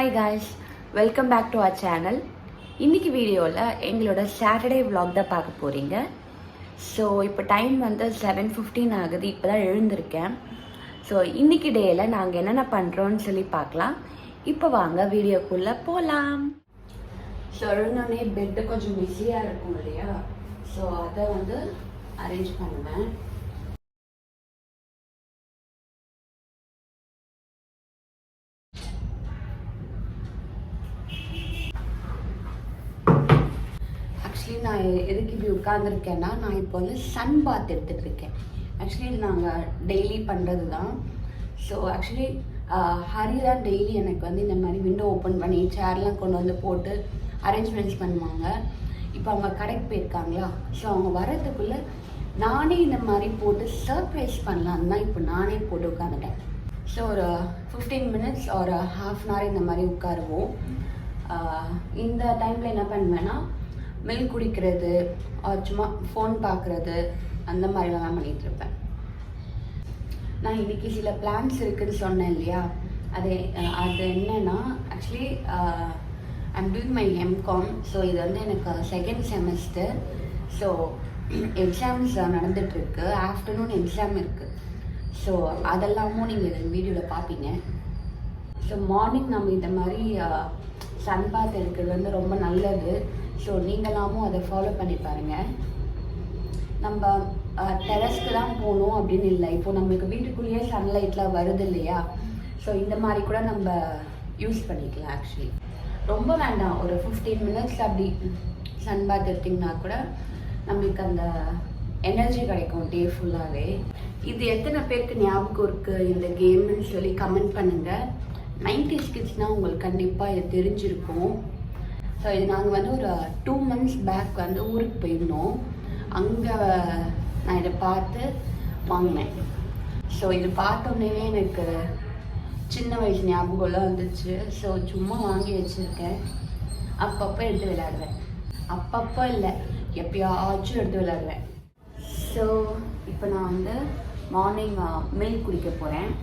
Hi guys, welcome back to our channel. இன்னைக்கு வீடியோவில் எங்களோட சாட்டர்டே vlog தான் பார்க்க போகிறீங்க. ஸோ இப்போ டைம் வந்து 7:15 ஆகுது. இப்போ தான் எழுந்திருக்கேன். ஸோ இன்னைக்கு டேயில் நாங்கள் என்னென்ன பண்ணுறோன்னு சொல்லி பார்க்கலாம். இப்போ வாங்க வீடியோக்குள்ளே போகலாம். ஸோ எழுந்தோடனே பெட்டு கொஞ்சம் பிஸியாக இருக்கும் இல்லையா, ஸோ அதை வந்து அரேஞ்ச் பண்ணுவேன். ஆக்சுவலி நான் எதுக்கு இப்படி உட்காந்துருக்கேன்னா, நான் இப்போ வந்து சன் பாத் எடுத்துகிட்டு இருக்கேன். ஆக்சுவலி இது நாங்கள் டெய்லி பண்ணுறது தான். ஸோ ஆக்சுவலி ஹரி தான் டெய்லி எனக்கு வந்து இந்த மாதிரி விண்டோ ஓப்பன் பண்ணி சேர்லாம் கொண்டு வந்து போட்டு அரேஞ்ச்மெண்ட்ஸ் பண்ணுவாங்க. இப்போ அவங்க கடைக்கு போயிருக்காங்களா, ஸோ அவங்க வரதுக்குள்ளே நானே இந்த மாதிரி போட்டு சர்ப்ரைஸ் பண்ணலான்னு தான் இப்போ நானே போட்டு உட்காந்துட்டேன். ஸோ ஒரு 15 minutes ஒரு ½ hour இந்த மாதிரி உட்காருவோம். இந்த டைமில் என்ன பண்ணுவேன்னா, மில்க் குடிக்கிறது, சும்மா ஃபோன் பார்க்குறது, அந்த மாதிரிலாம் தான் பண்ணிகிட்ருப்பேன். நான் இன்றைக்கி சில பிளான்ஸ் இருக்குதுன்னு சொன்னேன் இல்லையா, அது என்னென்னா, actually I'm doing my M Com. So இது வந்து எனக்கு 2nd semester. ஸோ எக்ஸாம்ஸ் நடந்துகிட்ருக்கு, ஆஃப்டர்நூன் எக்ஸாம் இருக்குது. ஸோ அதெல்லாமும் நீங்கள் இந்த வீடியோவில் பார்ப்பீங்க. ஸோ மார்னிங் நம்ம இந்த மாதிரி சன் பாத் எடுக்கிறது வந்து ரொம்ப நல்லது. ஸோ நீங்களாமும் அதை ஃபாலோ பண்ணி பாருங்கள். நம்ம டெரஸ்க்கு தான் போகணும் அப்படின்னு இல்லை, இப்போது நம்மளுக்கு வீட்டுக்குள்ளேயே சன்லைட்லாம் வருது இல்லையா, ஸோ இந்த மாதிரி கூட நம்ம யூஸ் பண்ணிக்கலாம். ஆக்சுவலி ரொம்ப வேண்டாம், ஒரு 15 minutes அப்படி சன் பாத் எடுத்திங்கன்னா கூட நம்மளுக்கு அந்த எனர்ஜி கிடைக்கும் டே ஃபுல்லாகவே. இது எத்தனை பேருக்கு ஞாபகம் இருக்குது இந்த கேம்னு சொல்லி கமெண்ட் பண்ணுங்கள். 90s கிட்ஸ்னால் உங்களுக்கு கண்டிப்பாக இது தெரிஞ்சிருக்கும். ஸோ இது நாங்கள் வந்து ஒரு 2 months பேக் வந்து ஊருக்கு போயிருந்தோம். அங்கே நான் இதை பார்த்து வாங்கினேன். ஸோ இது பார்த்தோன்னே எனக்கு சின்ன வயசு ஞாபகம்லாம் வந்துச்சு. ஸோ சும்மா வாங்கி வச்சுருக்கேன், அப்பப்போ எடுத்து விளையாடுவேன். அப்பப்போ இல்லை, எப்பயாச்சும் எடுத்து விளையாடுவேன். ஸோ இப்போ நான் வந்து மார்னிங் மில்க் குடிக்க போகிறேன்.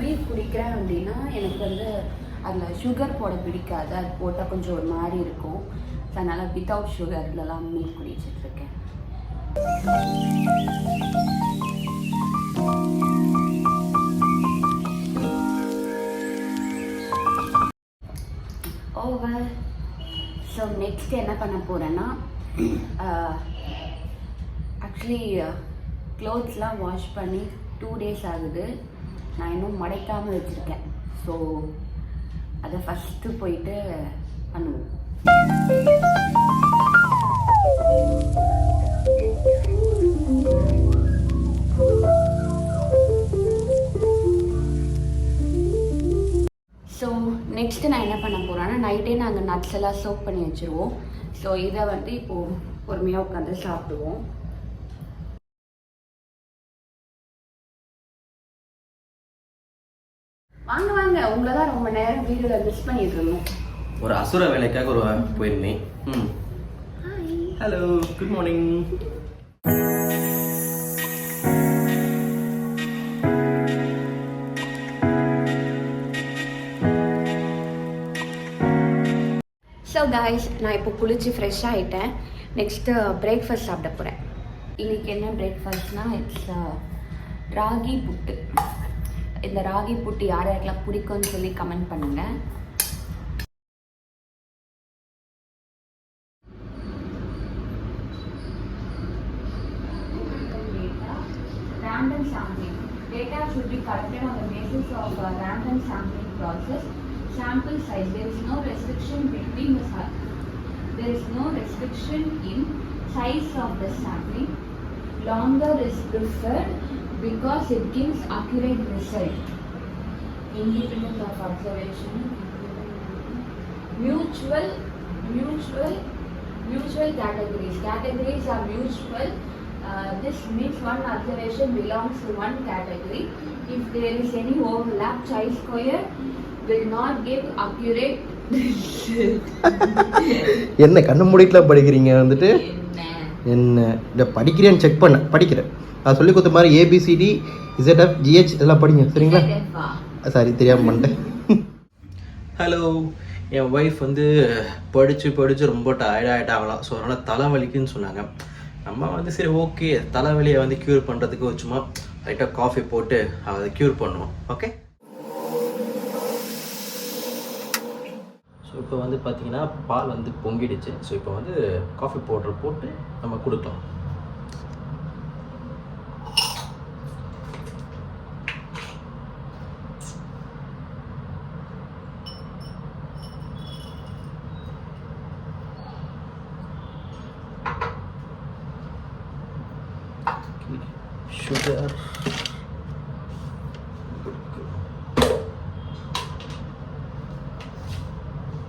மில்க் குடிக்கிறேன் அப்படின்னா எனக்கு வந்து அதில் சுகர் போட பிடிக்காது, அது போட்டால் கொஞ்சம் ஒரு மாதிரி இருக்கும். ஸோ அதனால் வித்தவுட் சுகர்லலாம் மில்க் குடிச்சிட்ருக்கேன். ஓவர். ஸோ நெக்ஸ்ட் என்ன பண்ண போகிறேன்னா, ஆக்சுவலி க்ளோத்ஸ்லாம் வாஷ் பண்ணி 2 days ஆகுது. நான் இன்னும் மடைக்காமல் வச்சுருக்கேன். ஸோ அதை ஃபஸ்ட்டு போயிட்டு பண்ணுவோம். ஸோ நெக்ஸ்ட்டு நான் என்ன பண்ண போகிறேன்னா, நைட்டே நாங்கள் நட்ஸ் எல்லாம் சோக் பண்ணி வச்சுருவோம். ஸோ இதை வந்து இப்போது பொறுமையாக உட்காந்து சாப்பிடுவோம். வாங்க வாங்க, உங்களை தான் ரொம்ப நேரம் வீடியோவில் மிஸ் பண்ணிட்டு இருந்தோம். ஒரு அசுர வேலைக்காக ஒரு போயிருந்தேன். Hello, good morning. So guys, நான் இப்போ குளிச்சு ஃப்ரெஷ் ஆகிட்டேன். நெக்ஸ்ட்டு பிரேக்ஃபாஸ்ட் சாப்பிட போகிறேன். இன்றைக்கி என்ன பிரேக்ஃபாஸ்ட்னால், இட்ஸ் ராகி புட்டு. இந்த ராகி புட்டு யார் யாருக்கெல்லாம் பிடிக்கும்னு சொல்லி கமெண்ட் பண்ணுங்கள். Random sampling. Data should be collected on the basis of a random sampling process. Sample size. There is no restriction between the there is no restriction in size of the sampling. Longer is preferred because it gives accurate result. Independent of observation. Mutual categories. Categories are mutual. This means one observation belongs to one category. If there is any overlap, chi-square will not give accurate result. என்ன கண்ணு மூடிட்டுலாம் படிக்கிறீங்க வந்துட்டு? என்ன இதை படிக்கிறேன்னு check பண்ண படிக்கிறேன். நான் சொல்லி கொடுத்த மாதிரி ABCD ZF GH இதெல்லாம் படிங்க, சரிங்களா? சாரி, தெரியாமல் பண்ணிட்டேன். ஹலோ, என் ஒய்ஃப் வந்து படித்து ரொம்ப டயர்டாகிட்டாங்களாம். ஸோ அதனால் தலைவலிக்குன்னு சொன்னாங்க. நம்ம வந்து சரி ஓகே, தலைவலியை வந்து க்யூர் பண்ணுறதுக்கு சும்மா லைட்டாக காஃபி போட்டு அதை க்யூர் பண்ணுவோம். ஓகே. ஸோ இப்போ வந்து பார்த்திங்கன்னா பால் வந்து பொங்கிடுச்சு. ஸோ இப்போ வந்து காஃபி பவுட்ரு போட்டு நம்ம கொடுக்கலாம்.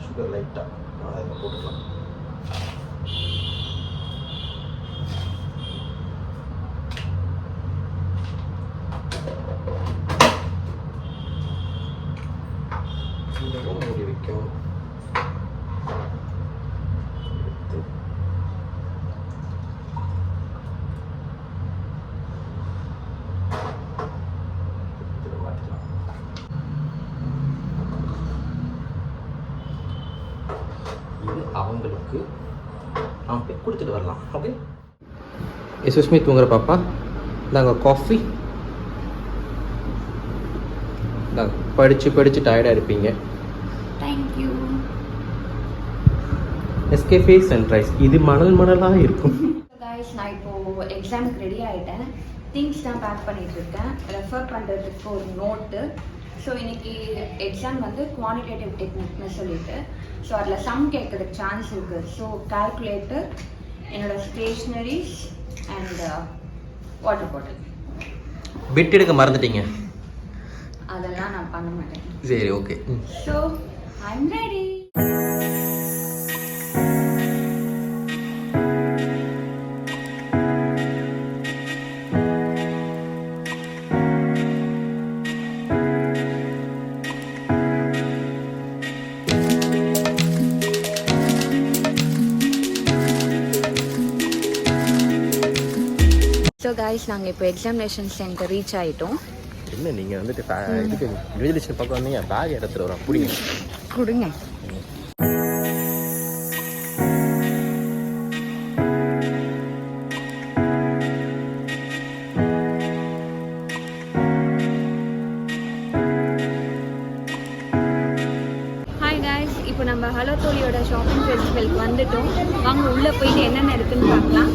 சுகர் லைட்டாக அதில் போட்டுக்கலாம். மூடி வைக்கும். இது அவங்களுக்கு அவன் போய் கொடுத்துட்டு வரலாம். ஓகே. சுஷ்மி தூங்குற பாப்பா, நாங்கள் காஃபி. படித்து டயர்டாக இருப்பீங்க. தேங்க்யூ. எஸ்கேஃபே சன்ரைஸ். இது மணலாக இருக்கும். கைஸ், நான் இப்போது எக்ஸாமுக்கு ரெடி ஆகிட்டேன். திங்ஸ் தான் பேக் பண்ணிகிட்டு இருக்கேன். ரெஃபர் பண்ணுறதுக்கு ஒரு நோட்டு. ஸோ இன்றைக்கி எக்ஸாம் வந்து குவான்டிடேட்டிவ் டெக்னிக்னு சொல்லிட்டு, ஸோ அதில் சம் கேட்குறதுக்கு சான்ஸ் இருக்குது. ஸோ கால்குலேட்டர், என்னோடய stationeries and water bottle. Bit எடுக்க மறந்துட்டீங்க. அதெல்லாம் நான் பண்ண மாட்டேன். சரி, okay. So I'm ready. So guys, நாங்கள் இப்போ எக்ஸாமினேஷன் சென்டர் ரீச் ஆகிட்டோம். என்ன நீங்கள் வந்துட்டு இதுக்கு ரிவிலேஷன் பார்க்க வந்தீங்க, பேக் இடத்துல வரோம். பிடிங்க, கொடுங்க. ஹாய் கைஸ், இப்போ நம்ம ஹலோ தோழியோட ஷாப்பிங் ஃபெஸ்டிவலுக்கு வந்துட்டோம். வாங்க உள்ளே போயிட்டு என்னென்ன இருக்குன்னு பார்க்கலாம்.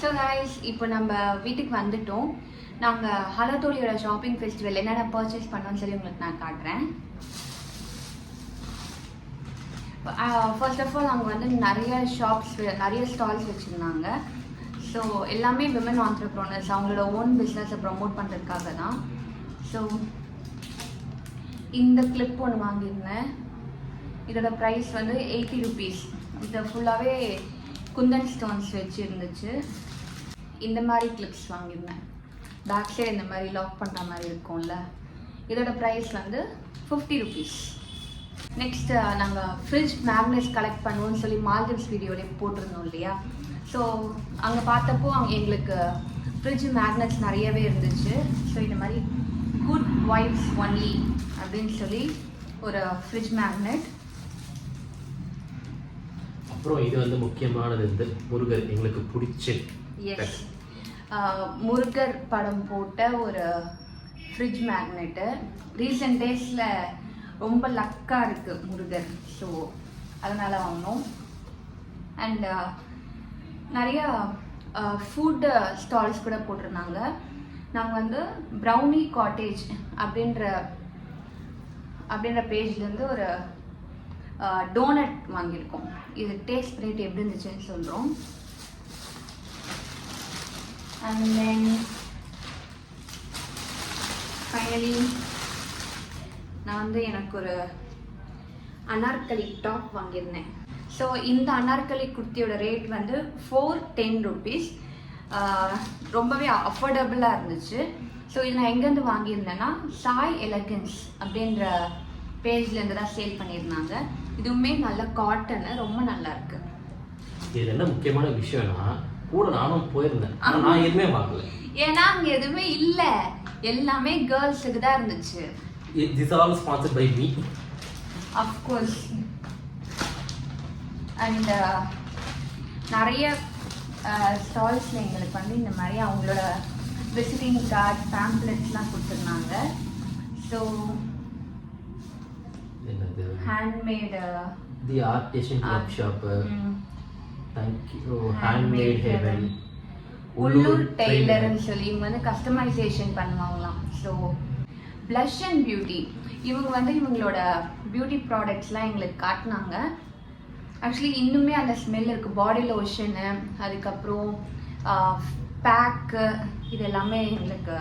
ஸோ guys, இப்போ நம்ம வீட்டுக்கு வந்துட்டோம். நாங்கள் ஹலதோலியோட ஷாப்பிங் ஃபெஸ்டிவல் என்னென்ன பர்ச்சேஸ் பண்ணோம்னு சொல்லி உங்களுக்கு நான் காட்டுறேன். ஃபர்ஸ்ட் ஆஃப் ஆல் அங்கே வந்து நிறைய ஷாப்ஸ், நிறைய ஸ்டால்ஸ் வச்சுருந்தாங்க. ஸோ எல்லாமே விமன் ஆண்டர்ப்ரனர்ஸ் அவங்களோட ஓன் பிஸ்னஸை ப்ரமோட் பண்ணுறதுக்காக தான். ஸோ இந்த கிளிப் ஒன்று வாங்கியிருந்தேன். இதோட ப்ரைஸ் வந்து 80 rupees. இது ஃபுல்லாகவே குந்தன் ஸ்டோன்ஸ் வச்சு இருந்துச்சு. இந்த மாதிரி கிளிப்ஸ் வாங்கியிருந்தேன். பேக் சைடு இந்த மாதிரி லாக் பண்ணுற மாதிரி இருக்கும்ல. இதோட ப்ரைஸ் வந்து 50 rupees. நெக்ஸ்ட் நாங்கள் ஃப்ரிட்ஜ் மேக்னெட்ஸ் கலெக்ட் பண்ணுவோம்னு சொல்லி மால்டிவ்ஸ் வீடியோலேயே போட்டிருந்தோம் இல்லையா. ஸோ அங்கே பார்த்தப்போ எங்களுக்கு ஃப்ரிட்ஜ் மேக்னெட்ஸ் நிறையவே இருந்துச்சு. ஸோ இந்த மாதிரி குட் வைப்ஸ் ஒன்லி அப்படின்னு சொல்லி ஒரு ஃப்ரிட்ஜ் மேக்னெட். அப்புறம் இது வந்து முக்கியமானது வந்து முருகர் எங்களுக்கு பிடிச்ச. எஸ், முருகர் படம் போட்ட ஒரு ஃப்ரிட்ஜ் மேக்னெட்டு. ரீசெண்ட் டேஸில் ரொம்ப லக்காக இருக்குது முருகர். ஸோ அதனால் வாங்கினோம். அண்ட் நிறையா ஃபுட் ஸ்டால்ஸ் கூட போட்டிருந்தாங்க. நாங்கள் வந்து ப்ரௌனி காட்டேஜ் அப்படின்ற பேஜ்லேருந்து ஒரு டோனட் வாங்கியிருக்கோம். இது டேஸ்ட் பண்ணிட்டு எப்படி இருந்துச்சுன்னு சொல்கிறோம். அண்ட் தென் ஃபைனலி நான் வந்து எனக்கு ஒரு அனார்கலி டாப் வாங்கியிருந்தேன். ஸோ இந்த அனார்கலி குர்த்தியோட ரேட் வந்து 410 rupees. ரொம்பவே அஃபோர்டபுளாக இருந்துச்சு. ஸோ இது நான் எங்கேருந்து வாங்கியிருந்தேன்னா சாய் எலகன்ஸ் அப்படின்ற பேஜ்லேருந்து தான் சேல் பண்ணியிருந்தாங்க. இதுவுமே நல்ல காட்டனு, ரொம்ப நல்லா இருக்கு. இது என்ன முக்கியமான விஷயம்னா கூட நானும் போயிருந்தேன், நான் எதுவுமே வாங்கல. ஏன்னா அங்கே எதுவுமே இல்லை, எல்லாமே கேர்ள்ஸுக்கு தான் இருந்துச்சு. This all sponsored by me. Of course. And நிறைய ஸ்டால்ஸில் எங்களுக்கு வந்து இந்த மாதிரி அவங்களோட விசிட்டிங் கார்டு, பேம்ப்ளெட்ஸ்லாம் கொடுத்துருந்தாங்க. So handmade the artisan club shop, thank you handmade heaven, உள்ளூர் டெய்லர்னு சொல்லி இவங்க வந்து கஸ்டமைசேஷன் பண்ணுவாங்களாம். ஸோ ப்ளஷ் அண்ட் பியூட்டி இவங்க வந்து இவங்களோட பியூட்டி ப்ராடக்ட்ஸ்லாம் எங்களுக்கு காட்டினாங்க. ஆக்சுவலி இன்னுமே அந்த ஸ்மெல் இருக்குது. பாடி லோஷனு, அதுக்கப்புறம் பேக்கு, இது எல்லாமே எங்களுக்கு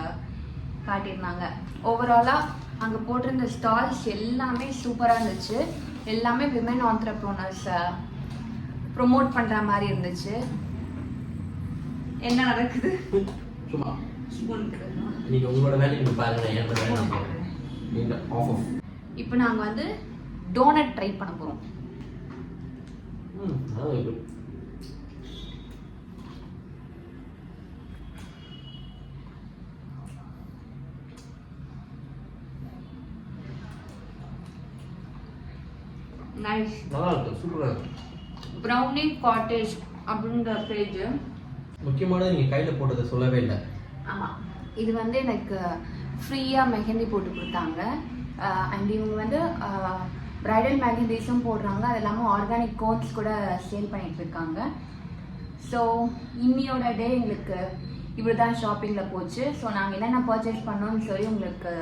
காட்டியிருந்தாங்க. ஓவராலாக அங்கே போட்டிருந்த ஸ்டால்ஸ் எல்லாமே சூப்பராக இருந்துச்சு. எல்லாமே விமன் ஆண்டர்ப்ரனர்ஸை ப்ரொமோட் பண்ணுற மாதிரி இருந்துச்சு. என்ன நடக்குது? சும்மா நீங்கள் உங்களோட வேலையை நீங்கள் பாருங்கள், என்னோட வேலை நீங்கள் ஆஃப் ஆஃப். இப்போ நாங்கள் வந்து டோனட் ட்ரை பண்ண போகிறோம். நைஸ், நல்லா இருக்கு, சூப்பராக இருக்கு. ப்ரௌனி காட்டேஜ் அப்படின்ற பேஜ். முக்கியமானது நீங்கள் கையில் போட்டதை சொல்லவே இல்லை. ஆமாம், இது வந்து எனக்கு ஃப்ரீயாக மெஹந்தி போட்டு கொடுத்தாங்க. அண்ட் இவங்க வந்து ப்ரைடல் மெஹந்திஸும் போடுறாங்க. அது இல்லாமல் ஆர்கானிக் கோன்ஸ் கூட சேல் பண்ணிட்டு இருக்காங்க. ஸோ இன்னியோட டே எங்களுக்கு இப்படி தான் ஷாப்பிங்கில் போச்சு. ஸோ நாங்கள் என்னென்ன பர்ச்சேஸ் பண்ணோம்னு சொல்லி உங்களுக்கு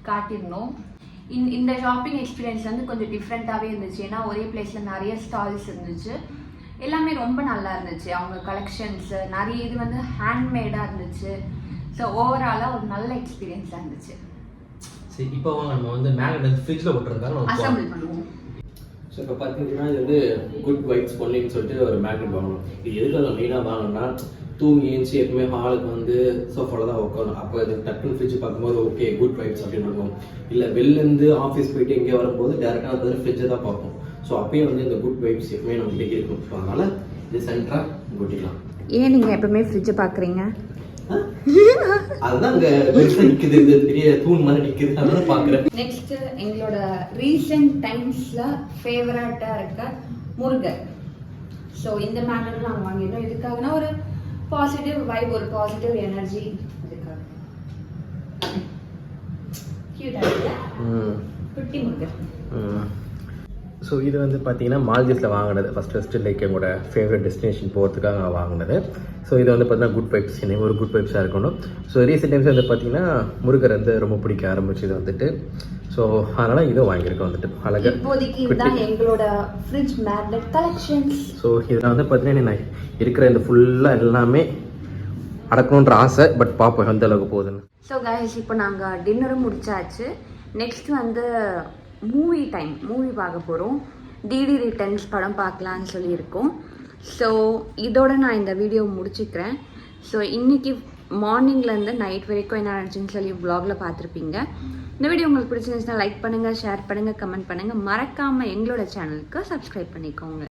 காட்டியிருந்தோம். இந்த ஷாப்பிங் எக்ஸ்பீரியன்ஸ் வந்து கொஞ்சம் டிஃப்ரெண்ட்டாகவே இருந்துச்சு. ஏன்னா ஒரே பிளேஸில் நிறைய ஸ்டால்ஸ் இருந்துச்சு. எல்லாமே ரொம்ப நல்லா இருந்துச்சு. அவங்க கலெக்ஷன்ஸு நிறைய இது வந்து ஹேண்ட்மேடாக இருந்துச்சு. ஸோ ஓவராலாக ஒரு நல்ல எக்ஸ்பீரியன்ஸாக இருந்துச்சு. சரி, இப்போ நம்ம வந்து மேக்னெட் ஃப்ரிட்ஜில் போட்டுருக்காங்க, அசம்பிள் பண்ணுவோம். ஸோ இப்போ பார்த்தீங்கன்னா இது வந்து குட் வைப்ஸ் ஒன்லின்னு சொல்லிட்டு ஒரு மேக்னெட் வாங்கணும். இது எதுக்காக மெயினாக வாங்கணும்னா, தூங்கி ஏஞ்சி எப்பவுமே ஹாலுக்கு வந்து சோஃபாவில் தான் உட்காரும். அப்போ இது டக்குன்னு ஃப்ரிட்ஜ் பார்க்கும்போது ஓகே குட் வைப்ஸ் அப்படின்னு இருக்கும். இல்லை வெளிலேருந்து ஆஃபீஸ் போயிட்டு எங்கேயோ வரும்போது டேரெக்டாக வந்து ஃப்ரிட்ஜை தான் பார்ப்போம். ஸோ அப்பயே வந்து இந்த குட் வைப்ஸ் எப்பவுமே நம்மகிட்ட இருக்கும். ஸோ அதனால் இது சென்டராக கூட்டிக்கலாம். ஏன் நீங்கள் எப்பவுமே ஃப்ரிட்ஜை பார்க்குறீங்க? அதுதான் அங்கே நிற்குது, இந்த பெரிய தூண் மாதிரி நிற்குது, அதெல்லாம் பார்க்குறேன். நெக்ஸ்ட் எங்களோட ரீசெண்ட் டைம்ஸில் ஃபேவரட்டாக இருக்க முருகர். ஸோ இந்த மேக்னெட் நாங்கள் வாங்கிட்டோம். இதுக்காகனா ஒரு பாசிட்டிவ் வைப், ஒரு பாசிட்டிவ் எனர்ஜி. இதுக்காக கியூட்டாக இருக்குல்ல குட்டி முருகர். ஸோ இது வந்து பார்த்தீங்கன்னா மால்தீவ்ஸில் வாங்கினது ஃபஸ்ட்டு லைக் எங்களோட ஃபேவரட் டெஸ்டினேஷன் போகிறதுக்காக நான் வாங்கினது. ஸோ இது வந்து பார்த்தீங்கன்னா குட் வைப்ஸ், என்னை ஒரு குட் வைப்ஸாக இருக்கணும். ஸோ ரீசெண்ட் டைம்ஸ் வந்து பார்த்தீங்கன்னா முருகர் வந்து ரொம்ப பிடிக்க ஆரம்பிச்சது வந்துட்டு. ஸோ அதனால் இதுவும் வாங்கியிருக்கோம் வந்துட்டு அழகாக. இப்போதைக்கு இதுதான் எங்களோட ஃப்ரிட்ஜ் மேக்னெட் கலெக்ஷன்ஸ். ஸோ இதில் வந்து பார்த்தீங்கன்னா நான் இருக்கிற இந்த ஃபுல்லாக எல்லாமே அடக்கணுன்ற ஆசை, பட் பார்ப்போம் எந்த அளவுக்கு போகுதுன்னு. ஸோ கைஸ் இப்போ நாங்கள் டின்னரும் முடிச்சாச்சு. நெக்ஸ்ட் வந்து மூவி பார்க்க போகிறோம். டிடி ரிட்டர்ன்ஸ் படம் பார்க்கலான்னு சொல்லியிருக்கோம். ஸோ இதோட நான் இந்த வீடியோ முடிச்சுக்கிறேன். ஸோ இன்றைக்கி மார்னிங்லேருந்து நைட் வரைக்கும் என்ன நினச்சின்னு சொல்லி வ்ளாகில் பார்த்துருப்பீங்க. இந்த வீடியோ உங்களுக்கு பிடிச்சிருந்துச்சுன்னா லைக் பண்ணுங்கள், ஷேர் பண்ணுங்கள், கமெண்ட் பண்ணுங்கள். மறக்காமல் எங்களோட சேனலுக்கு சப்ஸ்கிரைப் பண்ணிக்கோங்க.